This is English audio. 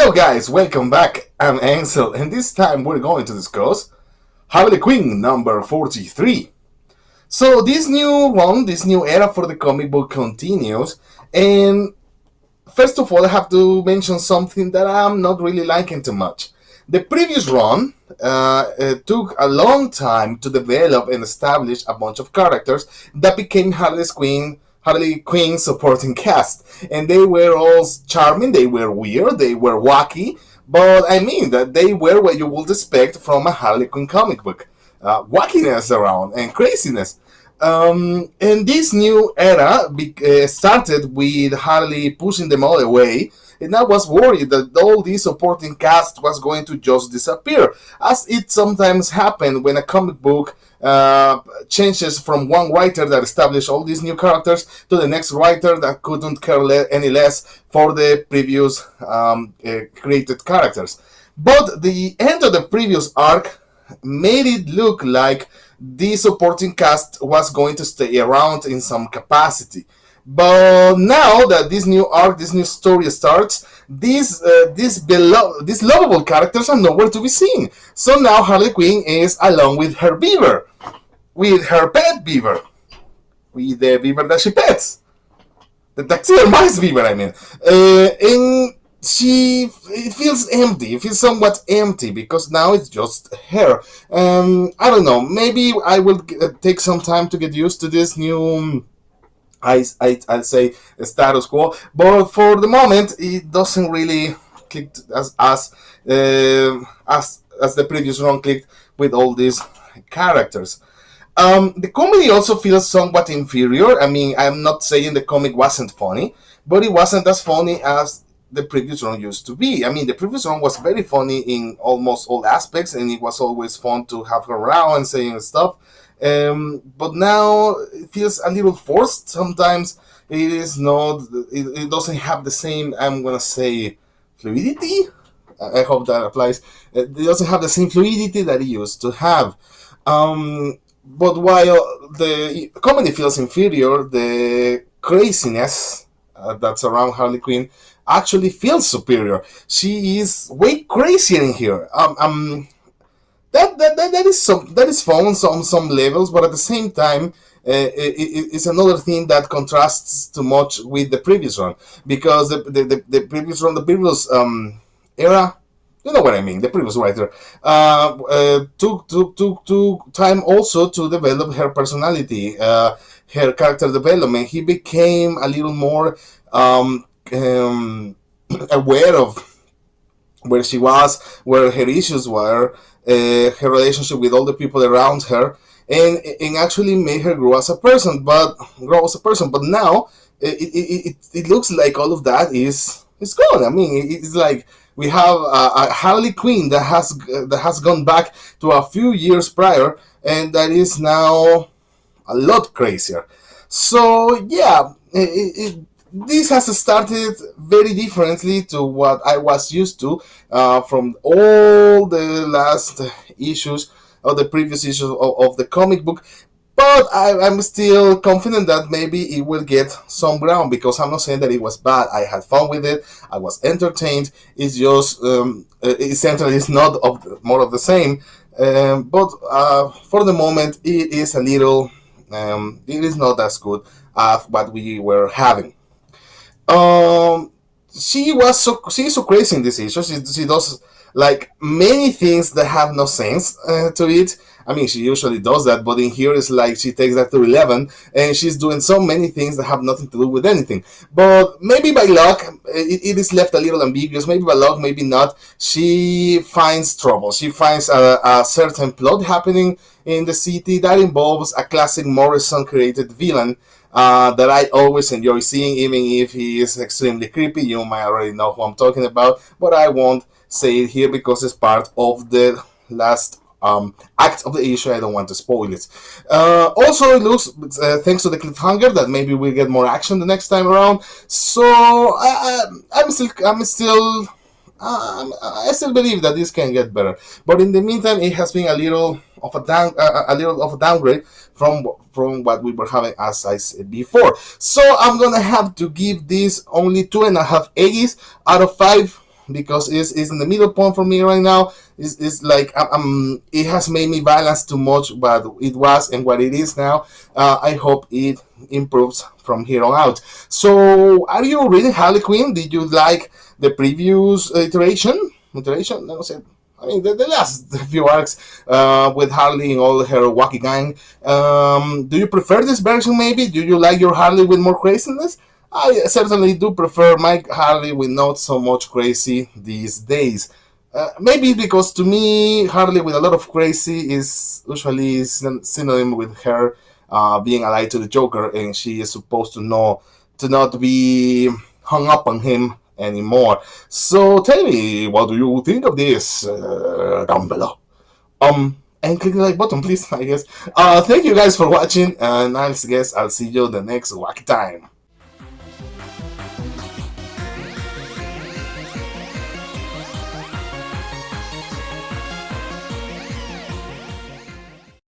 Hello guys, welcome back. I'm Ansel, and this time we're going to discuss Harley Quinn number 43. So this new run, this new era for the comic book continues, and first of all I have to mention something that I'm not really liking too much. The previous run took a long time to develop and establish a bunch of characters that became Harley Quinn supporting cast, and they were all charming. They were weird. They were wacky. But I mean that they were what you would expect from a Harley Quinn comic book, wackiness around and craziness. And this new era started with Harley pushing them all away, and I was worried that all this supporting cast was going to just disappear, as it sometimes happens when a comic book changes from one writer that established all these new characters to the next writer that couldn't care any less for the previous created characters. But the end of the previous arc made it look like the supporting cast was going to stay around in some capacity. But now that this new arc, this new story starts, these lovable characters are nowhere to be seen. So now Harley Quinn is along with her beaver, with her pet beaver, with the beaver that she pets, the taxidermized beaver. I mean, and it feels empty. It feels somewhat empty because now it's just her. I don't know. Maybe I will take some time to get used to this new. I'll say status quo, but for the moment it doesn't really click as the previous run clicked with all these characters. The comedy also feels somewhat inferior. I mean, I'm not saying the comic wasn't funny, but it wasn't as funny as the previous run used to be. I mean, the previous run was very funny in almost all aspects, and it was always fun to have her around and saying stuff. But now it feels a little forced. Sometimes it is not. It doesn't have the same. I'm gonna say fluidity. I hope that applies. It doesn't have the same fluidity that it used to have. But while the comedy feels inferior, the craziness that's around Harley Quinn actually feels superior. She is way crazier in here. That is fun on some levels, but at the same time, it's another thing that contrasts too much with the previous one, because the previous one, the previous era, you know what I mean. The previous writer took time also to develop her personality, her character development. He became a little more aware of where she was, where her issues were, her relationship with all the people around her, and actually made her grow as a person. But now it looks like all of that is gone. I mean, it's like we have a Harley Quinn that has gone back to a few years prior, and that is now a lot crazier. So yeah, this has started very differently to what I was used to from all the last issues or the previous issues of the comic book. But I'm still confident that maybe it will get some ground, because I'm not saying that it was bad. I had fun with it. I was entertained. It's just essentially it's not more of the same. But for the moment, it is a little. It is not as good as what we were having. Um, she's so crazy in this issue. She does like many things that have no sense to it. I mean, she usually does that, but in here it's like she takes that to 11, and she's doing so many things that have nothing to do with anything. But maybe by luck, it is left a little ambiguous. Maybe by luck, maybe not. She finds trouble. She finds a certain plot happening in the city that involves a classic Morrison created villain that I always enjoy seeing, even if he is extremely creepy. You might already know who I'm talking about, but I won't say it here because it's part of the last act of the issue. I don't want to spoil it. Also, it looks, thanks to the cliffhanger, that maybe we'll get more action the next time around. So I still believe that this can get better. But in the meantime, it has been a little of a downgrade from what we were having, as I said before. So I'm gonna have to give this only 2.5 A's out of 5. because it's in the middle point for me right now. It's like it has made me balance too much what it was and what it is now. I hope it improves from here on out. So, are you reading Harley Quinn? Did you like the previous iteration? Iteration? No, say, I mean, the last few arcs with Harley and all her wacky gang. Do you prefer this version, maybe? Do you like your Harley with more craziness? I certainly do prefer my Harley with not so much crazy these days. Maybe because to me, Harley with a lot of crazy is usually synonym with her being allied to the Joker, and she is supposed to not be hung up on him anymore. So tell me, what do you think of this down below? And click the like button, please. I guess. Thank you guys for watching, and I guess I'll see you the next wacky time.